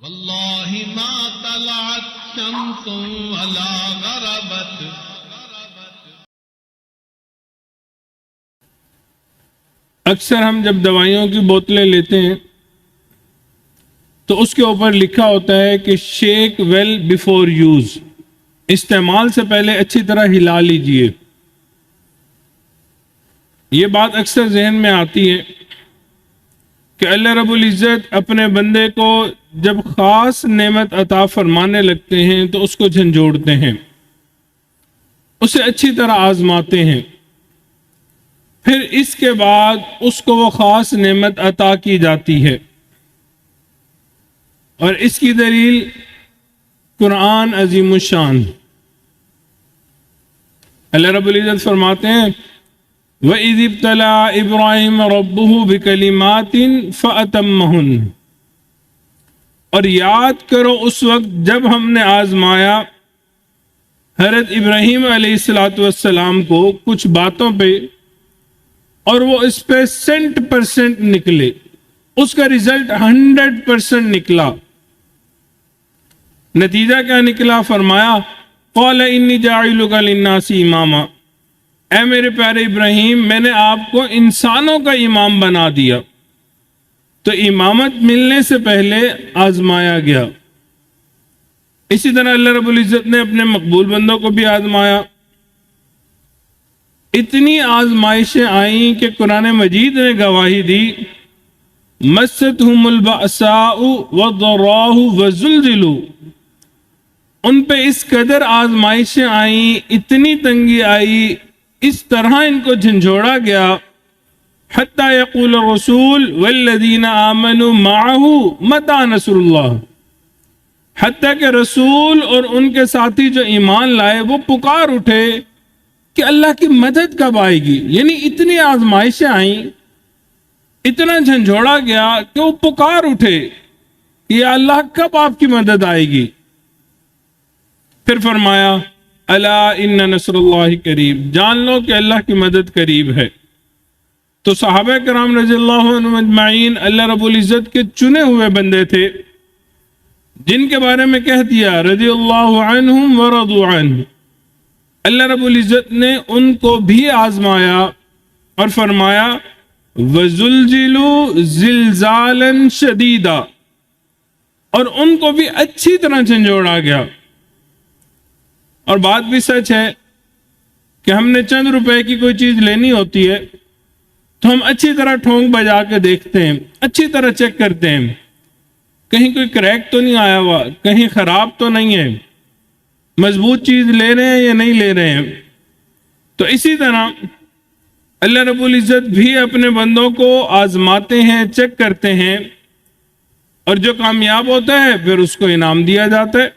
واللہ ما طلعت شمس ولا غربت. اکثر ہم جب دوائیوں کی بوتلیں لیتے ہیں تو اس کے اوپر لکھا ہوتا ہے کہ شیک ویل بیفور یوز، استعمال سے پہلے اچھی طرح ہلا لیجئے. یہ بات اکثر ذہن میں آتی ہے کہ اللہ رب العزت اپنے بندے کو جب خاص نعمت عطا فرمانے لگتے ہیں تو اس کو جھنجھوڑتے ہیں، اسے اچھی طرح آزماتے ہیں، پھر اس کے بعد اس کو وہ خاص نعمت عطا کی جاتی ہے. اور اس کی دلیل قرآن عظیم الشان. اللہ رب العزت فرماتے ہیں وَإِذِ ابْتَلَىٰ إِبْرَاهِيمَ رَبُّهُ بِكَلِمَاتٍ فَأَتَمَّهُنَّ، اور یاد کرو اس وقت جب ہم نے آزمایا حضرت ابراہیم علیہ السلام کو کچھ باتوں پہ اور وہ اس پہ 100% نکلے، اس کا رزلٹ 100% نکلا. نتیجہ کیا نکلا؟ فرمایا قَالَ إِنِّي جَاعِلُكَ لِلنَّاسِ إِمَامًا، اے میرے پیارے ابراہیم میں نے آپ کو انسانوں کا امام بنا دیا. تو امامت ملنے سے پہلے آزمایا گیا. اسی طرح اللہ رب العزت نے اپنے مقبول بندوں کو بھی آزمایا. اتنی آزمائشیں آئیں کہ قرآن مجید نے گواہی دی مَسَّتْهُمُ الْبَأْسَاءُ وَالضَّرَّاءُ وَزُلْزِلُوا، ان پہ اس قدر آزمائشیں آئیں، اتنی تنگی آئی، اس طرح ان کو جھنجھوڑا گیا حتی یقول الرسول والذین آمنوا معہ متی نصر اللہ، حتیٰ کہ رسول اور ان کے ساتھی جو ایمان لائے وہ پکار اٹھے کہ اللہ کی مدد کب آئے گی. یعنی اتنی آزمائشیں آئیں، اتنا جھنجھوڑا گیا کہ وہ پکار اٹھے کہ یا اللہ کب آپ کی مدد آئے گی. پھر فرمایا الا ان نصر اللہ قریب، جان لو کہ اللہ کی مدد قریب ہے. تو صحابہ کرام رضی اللہ عنہم اجمعین اللہ رب العزت کے چنے ہوئے بندے تھے جن کے بارے میں کہہ دیا رضی اللہ عنہم ورضوا عنہ. اللہ رب العزت نے ان کو بھی آزمایا اور فرمایا وَزُلْزِلُوا زِلْزَالًا شَدِيدًا، اور ان کو بھی اچھی طرح جھنجھوڑا گیا. اور بات بھی سچ ہے کہ ہم نے چند روپے کی کوئی چیز لینی ہوتی ہے تو ہم اچھی طرح ٹھونک بجا کے دیکھتے ہیں، اچھی طرح چیک کرتے ہیں کہیں کوئی کریک تو نہیں آیا ہوا، کہیں خراب تو نہیں ہے، مضبوط چیز لے رہے ہیں یا نہیں لے رہے ہیں. تو اسی طرح اللہ رب العزت بھی اپنے بندوں کو آزماتے ہیں، چیک کرتے ہیں، اور جو کامیاب ہوتا ہے پھر اس کو انعام دیا جاتا ہے.